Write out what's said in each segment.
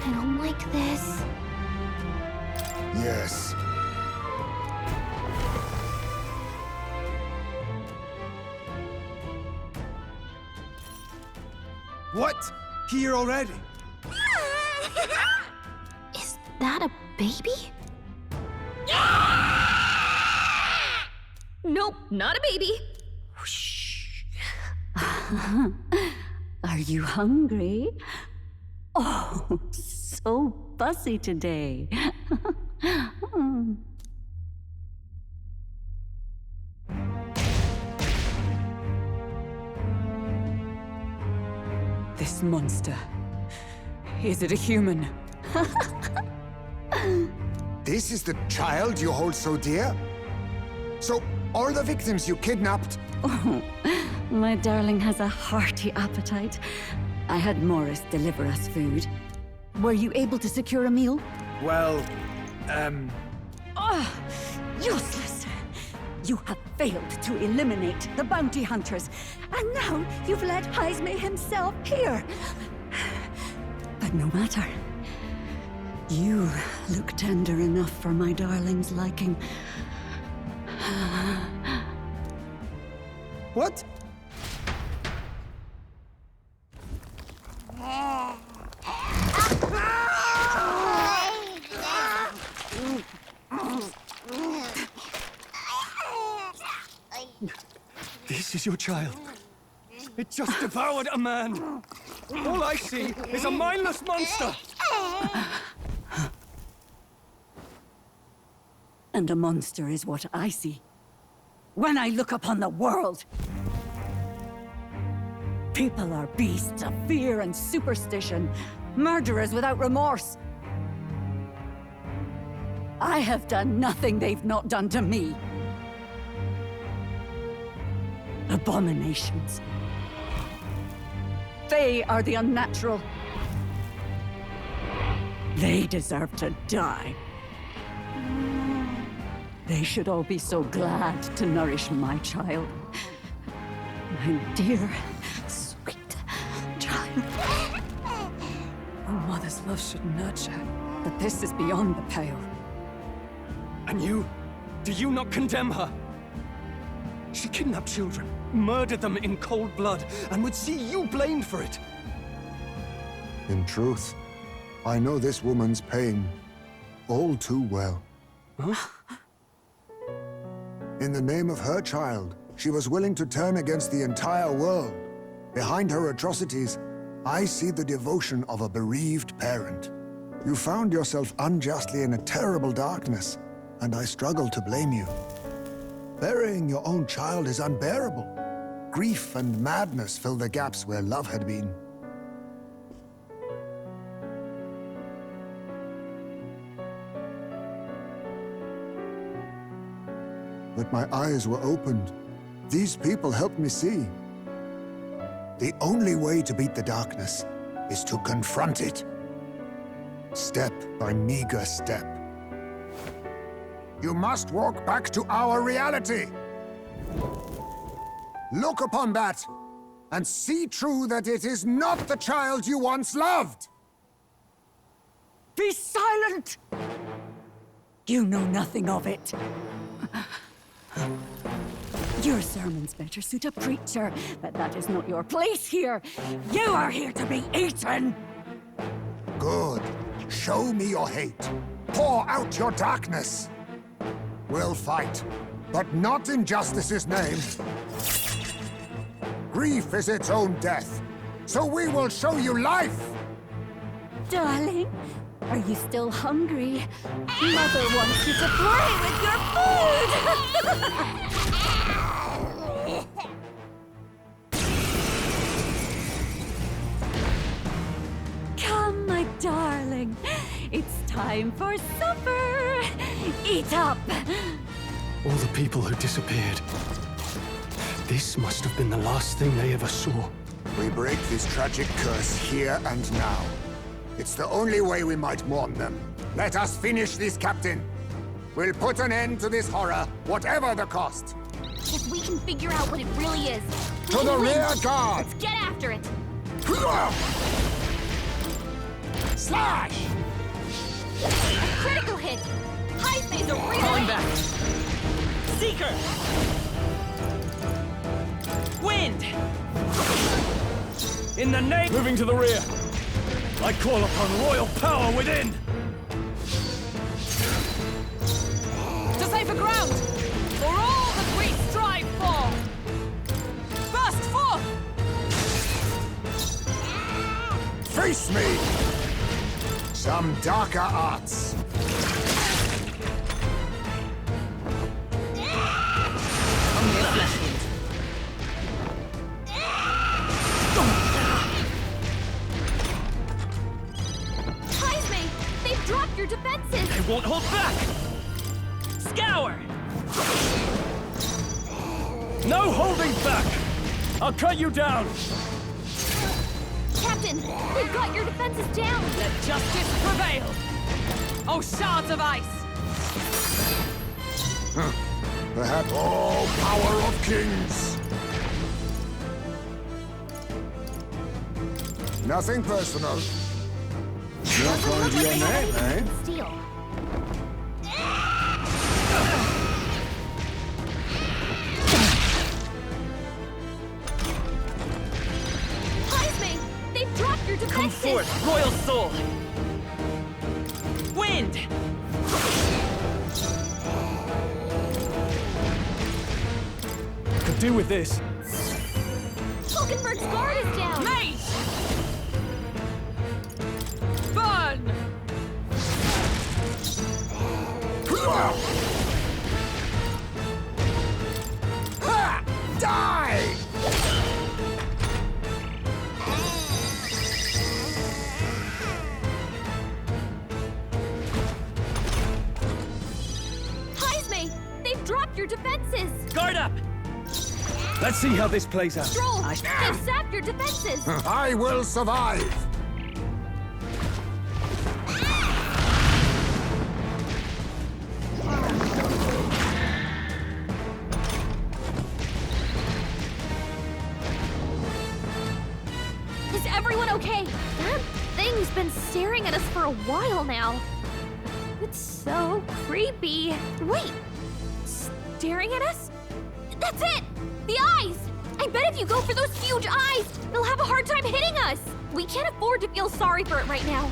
I don't like this. Yes. What? Here already? Is that a baby? Nope, not a baby. Are you hungry? Oh, so fussy today. This monster. Is it a human? This is the child you hold so dear? So, all the victims you kidnapped? Oh, my darling has a hearty appetite. I had Morris deliver us food. Were you able to secure a meal? Well, Oh, useless! You have failed to eliminate the bounty hunters, and now you've led Heisme himself here. But no matter. You look tender enough for my darling's liking. what? This is your child. It just devoured a man. All I see is a mindless monster. And a monster is what I see when I look upon the world. People are beasts of fear and superstition, murderers without remorse. I have done nothing they've not done to me. Abominations. They are the unnatural. They deserve to die. They should all be so glad to nourish my child. My dear, sweet child. A mother's love should nurture, but this is beyond the pale. And you? Do you not condemn her? She kidnapped children, murdered them in cold blood, and would see you blamed for it. In truth, I know this woman's pain all too well. Huh? In the name of her child, she was willing to turn against the entire world. Behind her atrocities, I see the devotion of a bereaved parent. You found yourself unjustly in a terrible darkness, and I struggle to blame you. Burying your own child is unbearable. Grief and madness fill the gaps where love had been. But my eyes were opened. These people helped me see. The only way to beat the darkness is to confront it. Step by meager step. You must walk back to our reality. Look upon that, and see true that it is not the child you once loved. Be silent! You know nothing of it. Your sermons better suit a preacher, but that is not your place here. You are here to be eaten! Good. Show me your hate. Pour out your darkness. We'll fight, but not in justice's name. Grief is its own death, so we will show you life! Darling, are you still hungry? Mother wants you to play with your food! Come, my darling. It's time for supper. Eat up. All the people who disappeared. This must have been the last thing they ever saw. We break this tragic curse here and now. It's the only way we might mourn them. Let us finish this, Captain. We'll put an end to this horror, whatever the cost. If we can figure out what it really is. To the rear guard! Let's get after it. Slash! Critical hit! Heisman's a real Falling hit. back. Seeker! Wind! In the name... Moving to the rear. I call upon royal power within! To safer ground! For all that we strive for! Burst forth! Face me! Some darker arts. Heisman, they've dropped your defenses! I won't hold back! Scour! No holding back! I'll cut you down! Captain, they've got your defenses down! Let justice prevail! Oh, shards of ice! Perhaps all power of kings. Nothing personal. Not going to your name, eh? Steel. Heisman, they've dropped your defenses! Come forth, royal soul! Wind! Could do with this. Hulkenberg's guard is down! Mage! Burn! Ha! Die! Heisman, they've dropped your defenses! Guard up! Let's see how this plays out. Stroll, they've sapped your defenses! I will survive. Is everyone okay? That thing's been staring at us for a while now. It's so creepy. Wait, staring at us? That's it! The eyes! I bet if you go for those huge eyes, they'll have a hard time hitting us. We can't afford to feel sorry for it right now.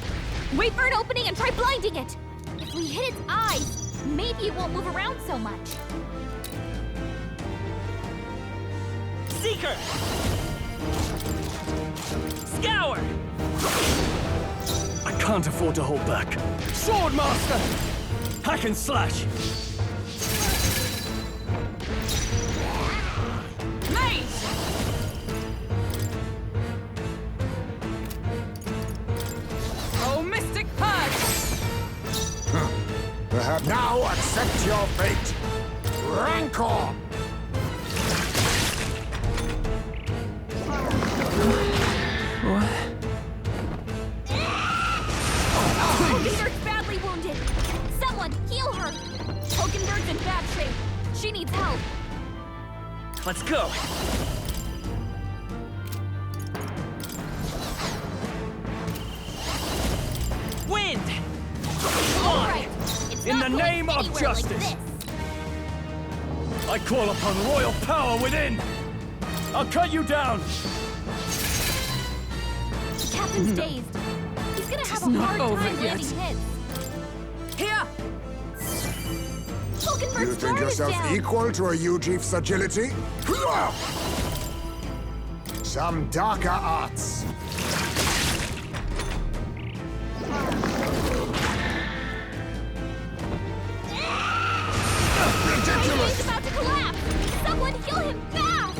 Wait for an opening and try blinding it. If we hit its eyes, maybe it won't move around so much. Seeker! Scour! I can't afford to hold back. Swordmaster! Hack and slash! Mage! Oh, mystic purge! Perhaps now accept your fate. Rancor! Hulkenberg's badly wounded. Someone heal her. Hulkenberg's in bad shape. She needs help. Let's go! Wind! All right. It's In not the going name of anywhere like justice. this. I call upon royal power within! I'll cut you down! The captain's dazed. He's gonna have a not hard over time yet. landing hits. Here! Hulkenberg's You think guard is yourself down. equal to a Ujief's agility? Some darker arts. He's about to collapse. Someone heal him fast.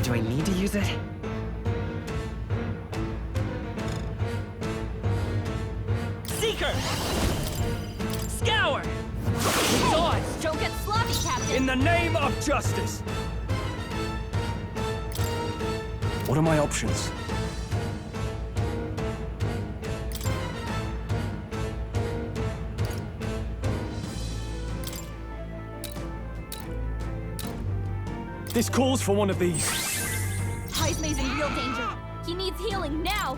Do I need to use it? Seeker! Scour! Swords, don't get sloppy, Captain. In the name of justice! What are my options? This calls for one of these. Jaisme's in real danger. He needs healing now.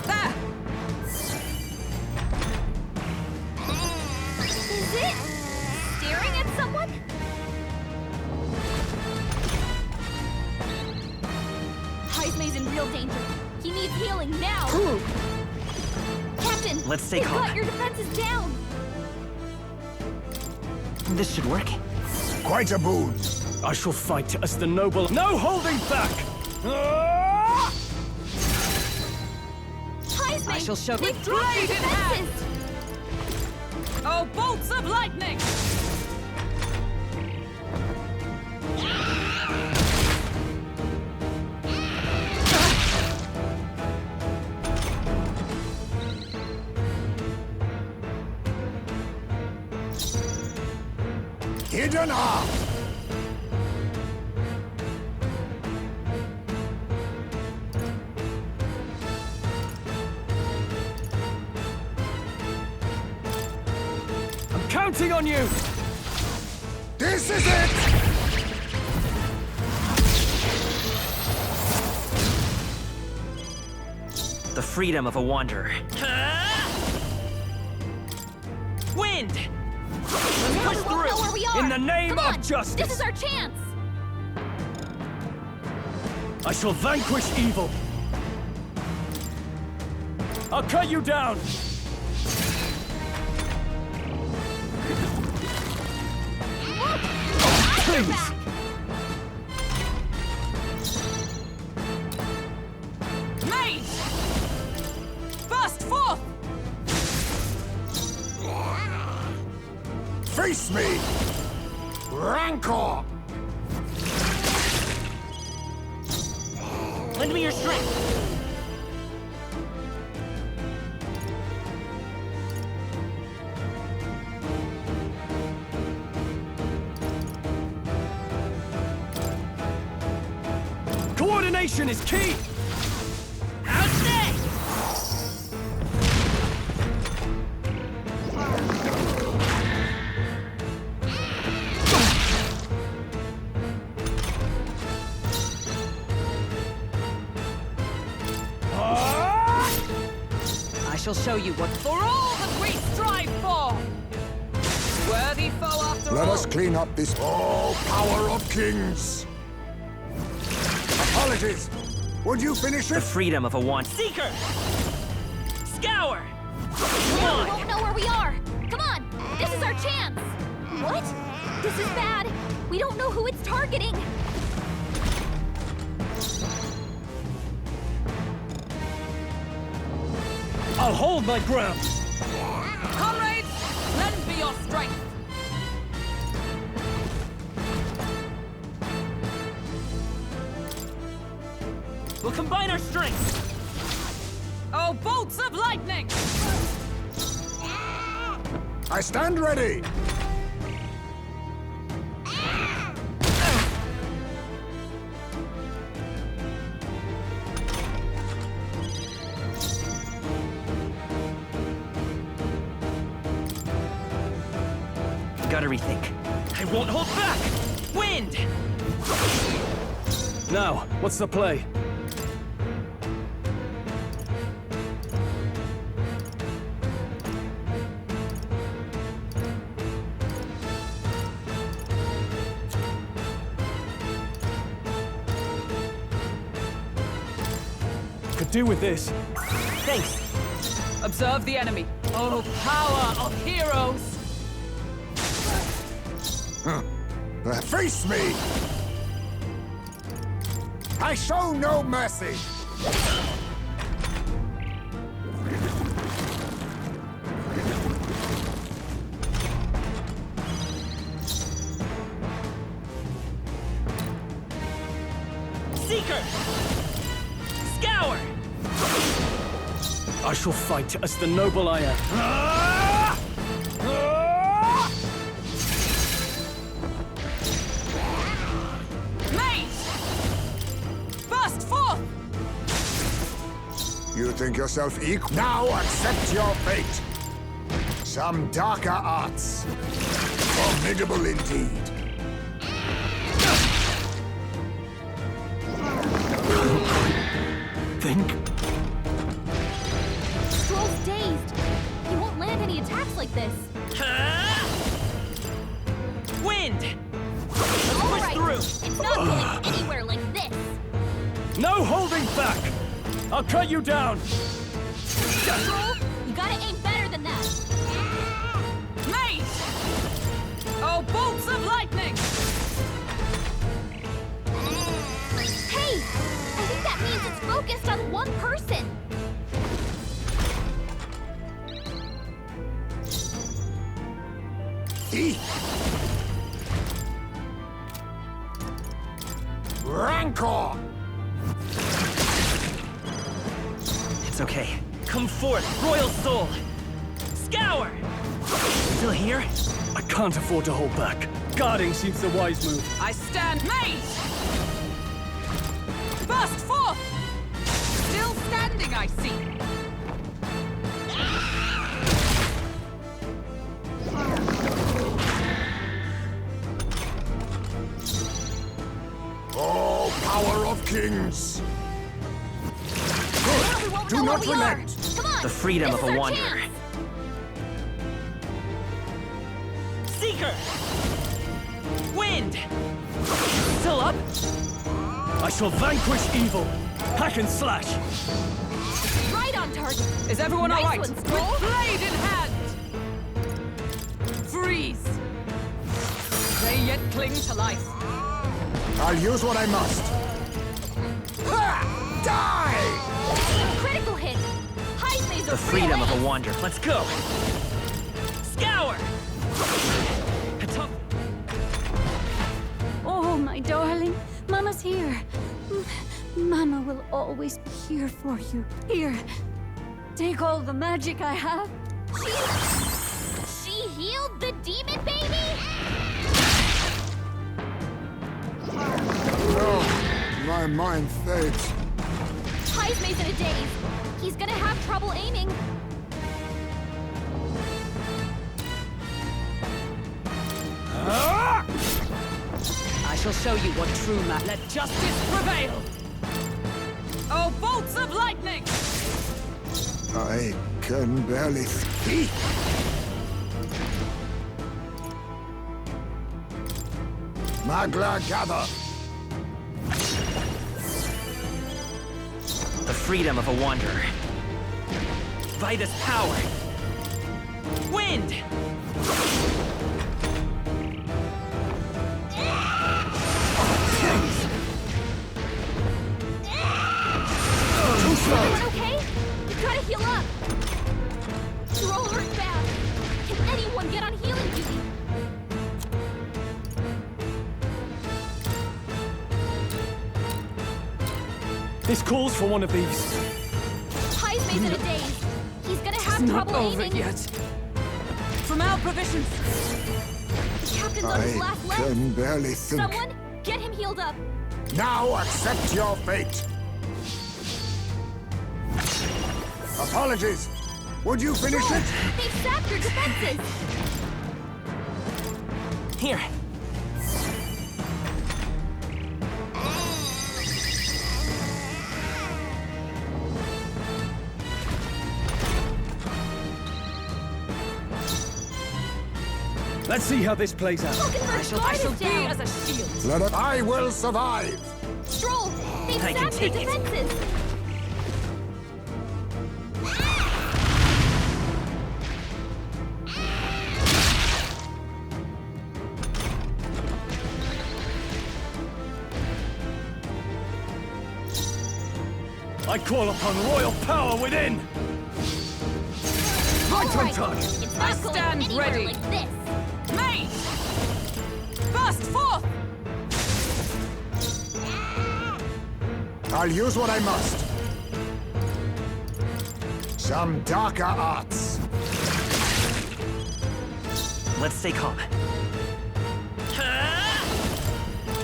There! Is it staring at someone? Jaisme's in real danger. He needs healing now. Captain, Let's stay they've calm. got your defenses down. This should work. Quite a boon. I shall fight as the noble. No holding back! Ah! Jaisme, I shall show they've with dropped your blade in hand. defenses. Oh, bolts of lightning! Hidden arm. I'm counting on you! This is it! The freedom of a wanderer. Wind! Now we won't know where we are. In the name Come of on, justice. This is our chance. I shall vanquish evil. I'll cut you down! Please! Mage! Burst forth! Face me! Rancor! Lend me your strength. Coordination is key! Outstay! I shall show you what for all that we strive for! Worthy foe after Let all! us clean up this power of kings! Apologies! Would you finish The it? freedom of a seeker! Scour! Come Now we on! won't know where we are. Come on, this is our chance. What? This is bad. We don't know who it's targeting. I'll hold my ground! Comrades, lend me your strength! We'll combine our strengths! Oh, bolts of lightning! I stand ready! Gotta rethink. I won't hold back! Wind! Now, what's the play? Could do with this. Thanks! Observe the enemy. Oh, power of heroes! Face me! I show no mercy! Seeker! Scour! I shall fight as the noble I am. Mage! Burst forth! You think yourself equal? Now accept your fate! Some darker arts. Formidable indeed. Think? Stroll's dazed. He won't land any attacks like this. Wind! All push right, through. it's not going anywhere like this. No holding back! I'll cut you down! Stroll, you gotta aim better than that. Mate! Oh, bolts of lightning! Hey, I think that means it's focused on one person. Rancor! It's okay. Come forth, Royal Soul! Scour! Still here? I can't afford to hold back. Guarding seems the wise move. I stand mate! Burst forth! Still standing, I see. Oh, power of kings! Now we won't Do know not where we are. relent. Come on, The freedom this of is a our wanderer. chance. Seeker! Wind! Still up? I shall vanquish evil. Hack and slash. Right on target. Is everyone Nice all right? one, With Stroll. blade in hand! Freeze! They yet cling to life. I'll use what I must. Ha! Die! Critical hit. Hype's The freedom of a wanderer. Let's go! Scour! Oh, my darling. Mama's here. Mama will always be here for you. Here. Take all the magic I have. She healed the demon baby? Oh, my mind fades. Hype's in a daze. He's gonna have trouble aiming. I shall show you what true man. Let justice prevail! Oh, bolts of lightning! I can barely speak. Magla gather. The freedom of a wanderer. By this power. Wind! Too slow. Everyone okay? You gotta heal up. Stroll hurt bad. Can anyone get on healing duty? This calls for one of these. Hype's in a daze. He's gonna have Not trouble over aiming. yet. From our provisions. The captain's on his I last leg. can barely think. Someone, get him healed up. Now accept your fate. Apologies. Would you finish it? They've sapped your defenses. Here. Let's see how this plays out. Falkenberg's I guard shall is be down. as a shield. Let it. I will survive. Stroll, they've I can sapped your take it. defenses. I call upon royal power within. Right on Alright, target. it's I not going stand anywhere ready. like this. Mate! Burst forth! I'll use what I must. Some darker arts. Let's stay calm.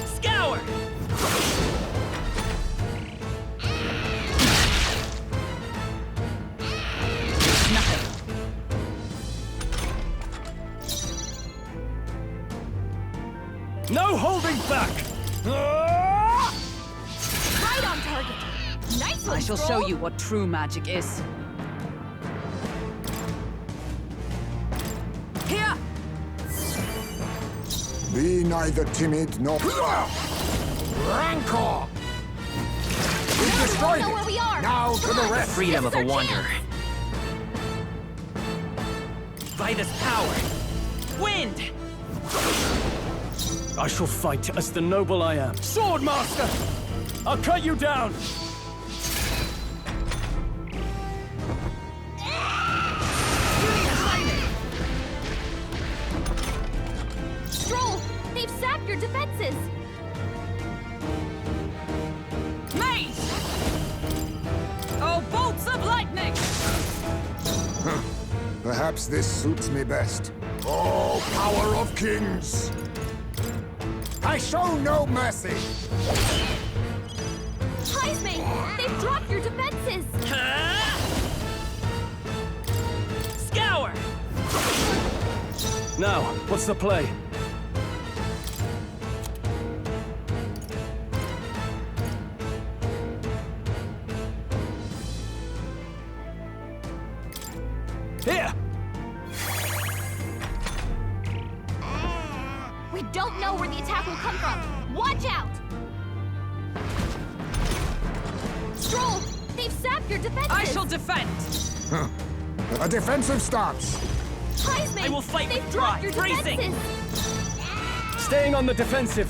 Scour! Nothing. No holding back! Right on target. Nice one, I shall Stroll. show you what true magic is. Here! Be neither timid nor... Rancor! We Now destroyed know where it! we are. Now to the rest! Freedom This of is a our wanderer. By this power, wind! I shall fight as the noble I am. Swordmaster! I'll cut you down! Stroll, they've sapped your defenses. Mage! Oh, bolts of lightning! Perhaps this suits me best. Oh, power of kings! I show no mercy! Heisme, they've dropped your defenses. Scour! Now, what's the play? Here! We don't know where the attack will come from. Watch out! Stroll, they've sapped your defenses. I shall defend! A defensive stance! Heisme, I will fight they've with dropped pride, your bracing. defenses. Staying on the defensive.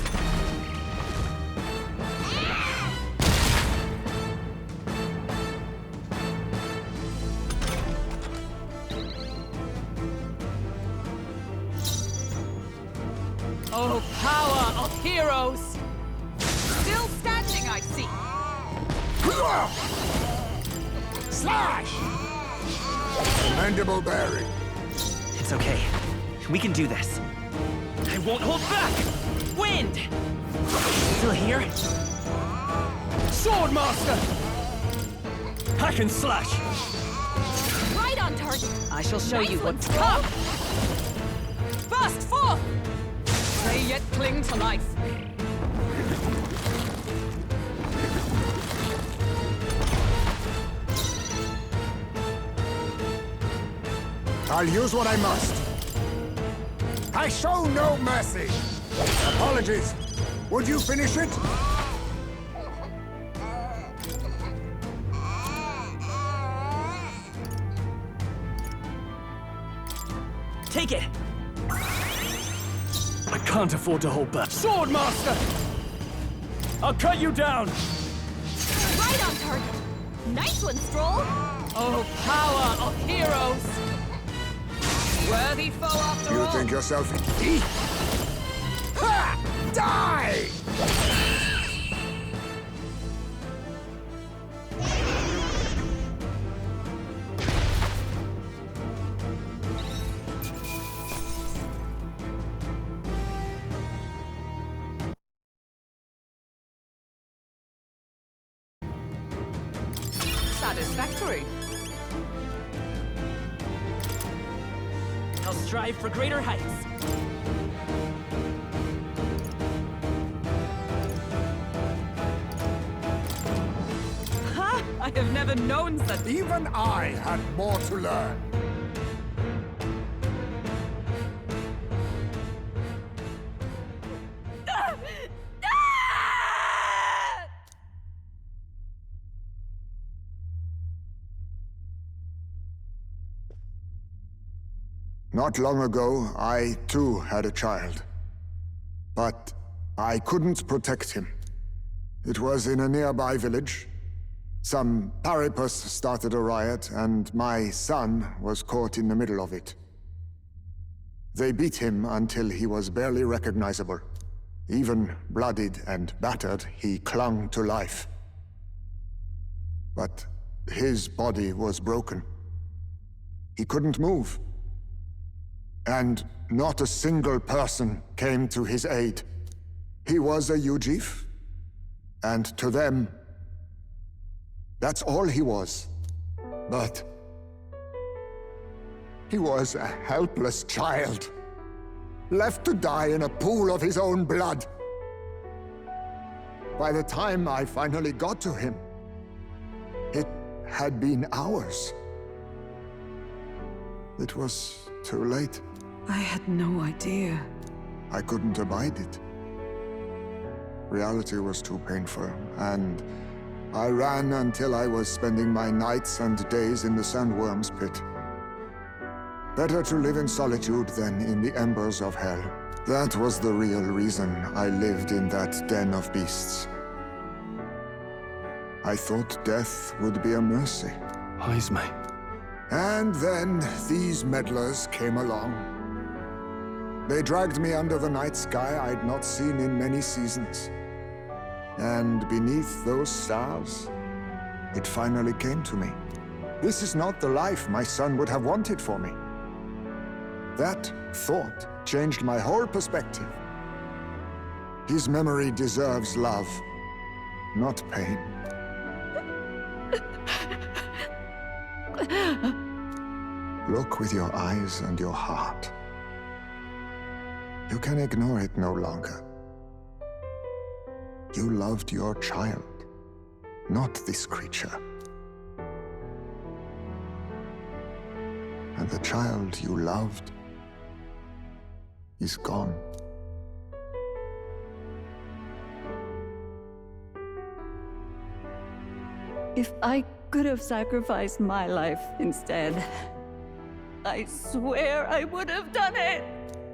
Oh, power of heroes! Still standing, I see. Slash! Commendable bearing. It's okay. We can do this. I won't hold back! Wind! Still here? Swordmaster! Hack and slash! Right on target. I shall show Nice you one, what's Stroll. come! Burst forth! They yet cling to life. I'll use what I must. I show no mercy. Apologies. Would you finish it? Take it! I can't afford to hold back. Swordmaster! I'll cut you down! Right on target. Nice one, Stroll. Oh, power of heroes! Worthy foe after You all. think yourself... Ha! Die! Satisfactory. I'll strive for greater heights. Ha! I have never known such. Even I had more to learn. Not long ago, I too had a child. But I couldn't protect him. It was in a nearby village. Some paripus started a riot, and my son was caught in the middle of it. They beat him until he was barely recognizable. Even bloodied and battered, he clung to life. But his body was broken. He couldn't move. And not a single person came to his aid. He was a Ujif, and to them, that's all he was. But he was a helpless child. left to die in a pool of his own blood. By the time I finally got to him, it had been hours. It was too late. I had no idea. I couldn't abide it. Reality was too painful, and I ran until I was spending my nights and days in the sandworm's pit. Better to live in solitude than in the embers of hell. That was the real reason I lived in that den of beasts. I thought death would be a mercy. Haisme. And then these meddlers came along. They dragged me under the night sky I'd not seen in many seasons. And beneath those stars, it finally came to me. This is not the life my son would have wanted for me. That thought changed my whole perspective. His memory deserves love, not pain. Look with your eyes and your heart. You can ignore it no longer. You loved your child, not this creature. And the child you loved is gone. If I could have sacrificed my life instead, I swear I would have done it.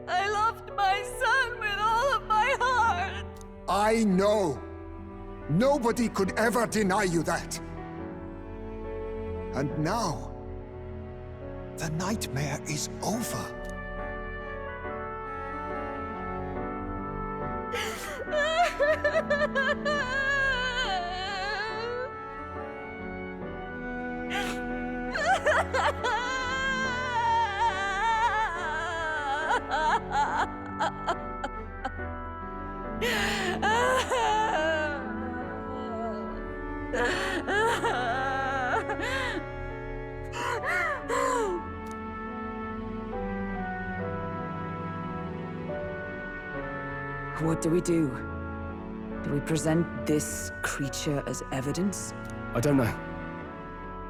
I loved my son with all of my heart. I know. Nobody could ever deny you that. And now, the nightmare is over. What do we do? Do we present this creature as evidence? I don't know.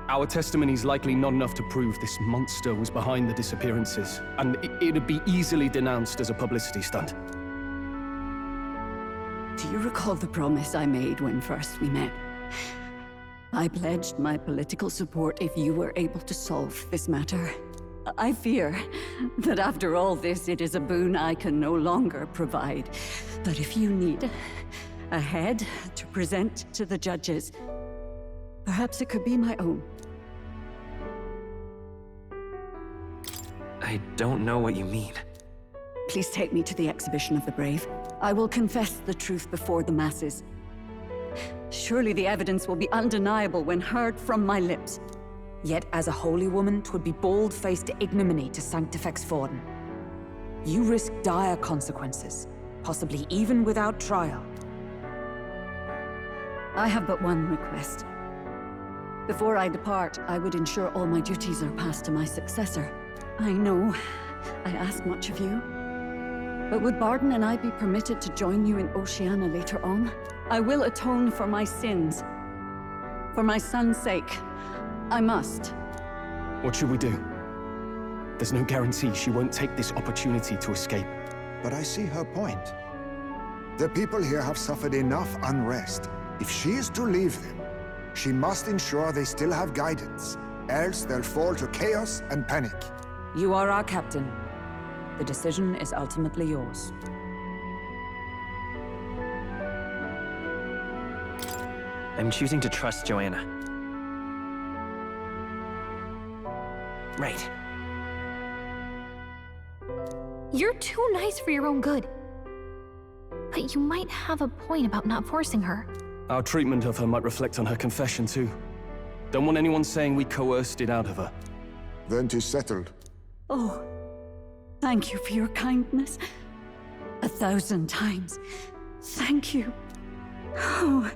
Our testimony's likely not enough to prove this monster was behind the disappearances, and it'd be easily denounced as a publicity stunt. Do you recall the promise I made when first we met? I pledged my political support if you were able to solve this matter. I fear that after all this, it is a boon I can no longer provide. But if you need a head to present to the judges, perhaps it could be my own. I don't know what you mean. Please take me to the exhibition of the brave. I will confess the truth before the masses. Surely the evidence will be undeniable when heard from my lips. Yet as a holy woman, 'twould be bold-faced ignominy to sanctifex Forden. You risk dire consequences, possibly even without trial. I have but one request. Before I depart, I would ensure all my duties are passed to my successor. I know I ask much of you, but would Barden and I be permitted to join you in Oceania later on? I will atone for my sins. For my son's sake, I must. What should we do? There's no guarantee she won't take this opportunity to escape. But I see her point. The people here have suffered enough unrest. If she is to leave them, she must ensure they still have guidance, else they'll fall to chaos and panic. You are our captain. The decision is ultimately yours. I'm choosing to trust Joanna. Right. You're too nice for your own good. But you might have a point about not forcing her. Our treatment of her might reflect on her confession, too. Don't want anyone saying we coerced it out of her. Then 'tis settled. Oh, thank you for your kindness. 1,000 times. Thank you. Oh,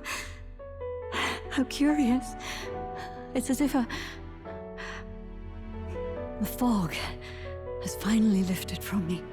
how curious. It's as if the fog has finally lifted from me.